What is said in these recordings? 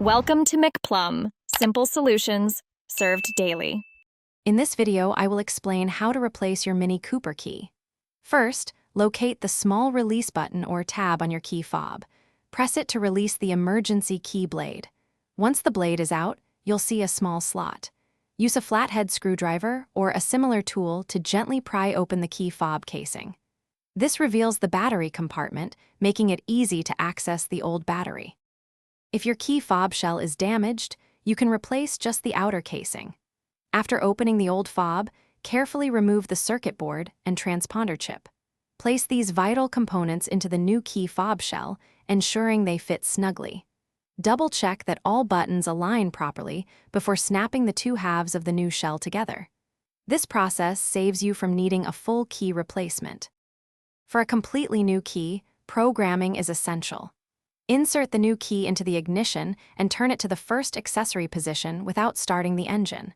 Welcome to McPlum, simple solutions served daily. In this video, I will explain how to replace your Mini Cooper key. First, locate the small release button or tab on your key fob. Press it to release the emergency key blade. Once the blade is out, you'll see a small slot. Use a flathead screwdriver or a similar tool to gently pry open the key fob casing. This reveals the battery compartment, making it easy to access the old battery. If your key fob shell is damaged, you can replace just the outer casing. After opening the old fob, carefully remove the circuit board and transponder chip. Place these vital components into the new key fob shell, ensuring they fit snugly. Double-check that all buttons align properly before snapping the two halves of the new shell together. This process saves you from needing a full key replacement. For a completely new key, programming is essential. Insert the new key into the ignition and turn it to the first accessory position without starting the engine.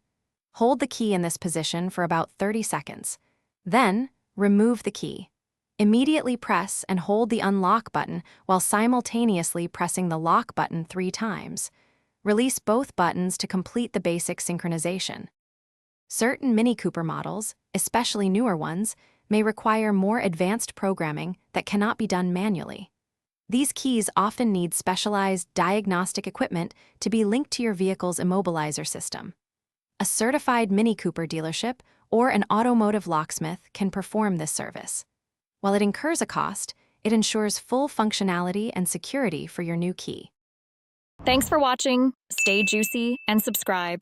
Hold the key in this position for about 30 seconds. Then, remove the key. Immediately press and hold the unlock button while simultaneously pressing the lock button 3 times. Release both buttons to complete the basic synchronization. Certain Mini Cooper models, especially newer ones, may require more advanced programming that cannot be done manually. These keys often need specialized diagnostic equipment to be linked to your vehicle's immobilizer system. A certified Mini Cooper dealership or an automotive locksmith can perform this service. While it incurs a cost, it ensures full functionality and security for your new key. Thanks for watching. Stay juicy and subscribe.